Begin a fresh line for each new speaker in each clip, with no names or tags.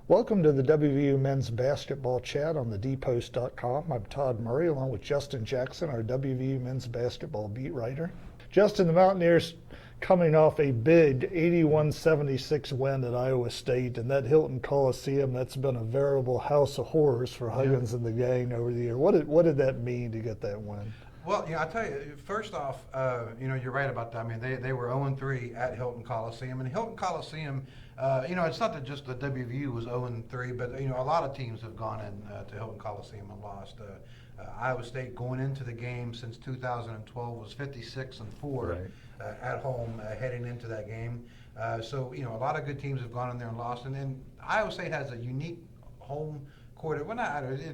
Welcome to the WVU Men's Basketball Chat on the dpost.com. I'm Todd Murray along with Justin Jackson, our WVU Men's Basketball beat writer. Justin, the Mountaineers coming off a big 81-76 win at Iowa State, and that Hilton Coliseum, that's been a veritable house of horrors for Huggins and the gang over the year. What did that mean to get that win?
Well, I tell you, first off, you're right about that. I mean, they were 0-3 at Hilton Coliseum, and Hilton Coliseum, it's not that just the WVU was 0-3, but a lot of teams have gone in to Hilton Coliseum and lost. Iowa State going into the game since 2012 was 56-4 at home heading into that game. So a lot of good teams have gone in there and lost, and then Iowa State has a unique home court.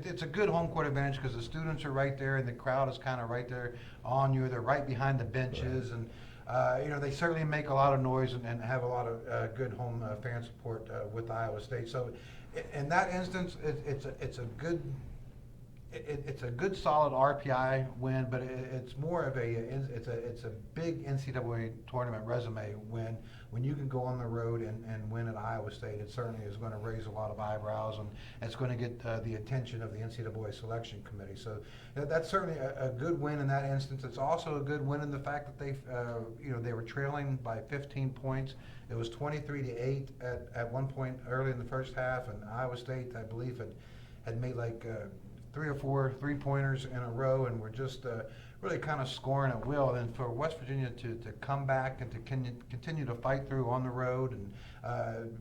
It's a good home court advantage because the students are right there and the crowd is kind of right there on you. They're right behind the benches, and they certainly make a lot of noise and have a lot of good home fan support with Iowa State. So in that instance, it's a good solid RPI win, but it's more of it's a big NCAA tournament resume win. When you can go on the road and win at Iowa State, it certainly is going to raise a lot of eyebrows, and it's going to get the attention of the NCAA selection committee. So that's certainly a good win in that instance. It's also a good win in the fact that they were trailing by 15 points. It was 23-8 at one point early in the first half, and Iowa State, I believe, had made like 3 or 4 3-pointers in a row, and were just really kind of scoring at will. And for West Virginia to come back and to continue to fight through on the road, and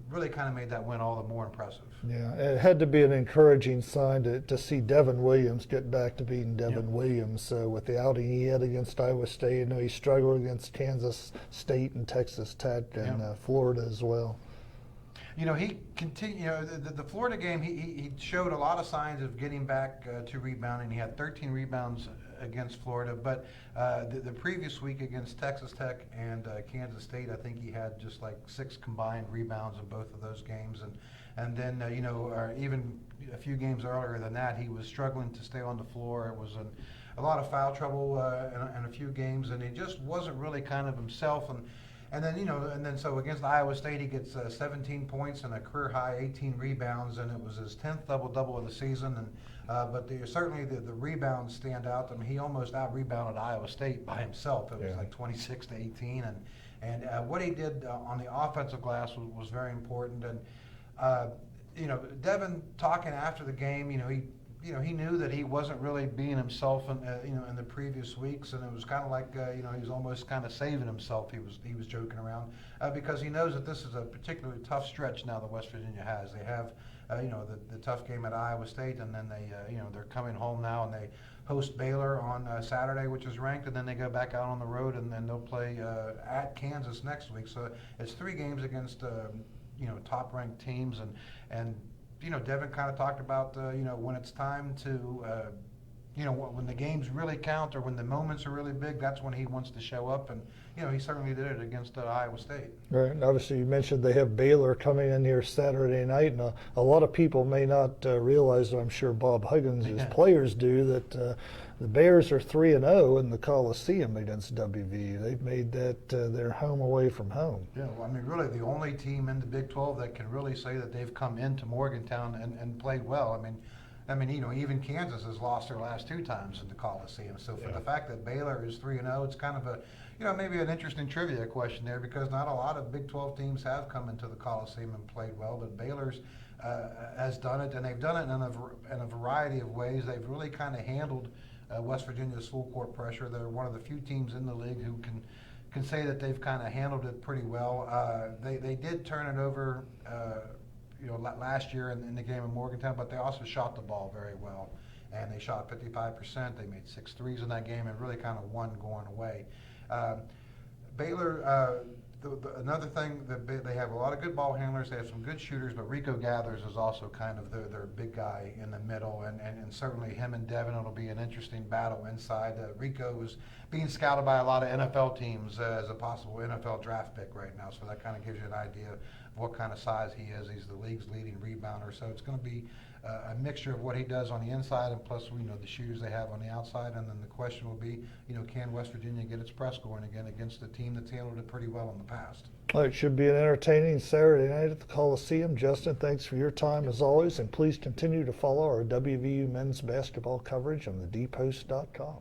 really kind of made that win all the more impressive.
Yeah, it had to be an encouraging sign to see Devin Williams get back to being Devin Williams with the outing he had against Iowa State. He struggled against Kansas State and Texas Tech and Florida as well.
He continued. The Florida game, he showed a lot of signs of getting back to rebounding. He had 13 rebounds against Florida, but the previous week against Texas Tech and Kansas State, I think he had just like 6 combined rebounds in both of those games, and then even a few games earlier than that, he was struggling to stay on the floor. It was a lot of foul trouble in a few games, and he just wasn't really kind of himself. And then so against Iowa State, he gets 17 points and a career high 18 rebounds, and it was his 10th double-double of the season. And but certainly the rebounds stand out. I mean, he almost out-rebounded Iowa State by himself. It was like 26-18, and what he did on the offensive glass was very important. And Devin talking after the game, he knew that he wasn't really being himself in the previous weeks, and it was kind of like he was almost kind of saving himself. He was joking around because he knows that this is a particularly tough stretch now that West Virginia has. They have the tough game at Iowa State, and then they're coming home now and they host Baylor on Saturday, which is ranked, and then they go back out on the road and then they'll play at Kansas next week. So it's 3 games against top-ranked teams, and Devin kind of talked about, when it's time to, when the games really count or when the moments are really big, that's when he wants to show up. And, he certainly did it against Iowa State.
Right. And obviously, you mentioned they have Baylor coming in here Saturday night. And a lot of people may not realize, I'm sure Bob Huggins' players do, that the Bears are 3-0 in the Coliseum against WVU. They've made that their home away from home.
Yeah, well, I mean, really the only team in the Big 12 that can really say that they've come into Morgantown and played well. I mean, even Kansas has lost their last 2 times in the Coliseum. So for the fact that Baylor is 3-0, it's kind of a, maybe an interesting trivia question there, because not a lot of Big 12 teams have come into the Coliseum and played well, but Baylor's has done it, and they've done it in a variety of ways. They've really kind of handled West Virginia's full court pressure. They're one of the few teams in the league who can say that they've kind of handled it pretty well. They did turn it over, last year in the game in Morgantown, but they also shot the ball very well, and they shot 55%. They made 6 threes in that game and really kind of won going away. Baylor. Another thing, that they have a lot of good ball handlers. They have some good shooters, but Rico Gathers is also kind of their big guy in the middle, and certainly him and Devin, it'll be an interesting battle inside. Rico is being scouted by a lot of NFL teams as a possible NFL draft pick right now, so that kind of gives you an idea of what kind of size he is. He's the league's leading rebounder, so it's going to be a mixture of what he does on the inside, and plus the shooters they have on the outside. And then the question will be, can West Virginia get its press going again against a team that's handled it pretty well in the past?
Well, it should be an entertaining Saturday night at the Coliseum. Justin, thanks for your time as always, and please continue to follow our WVU men's basketball coverage on the dpost.com.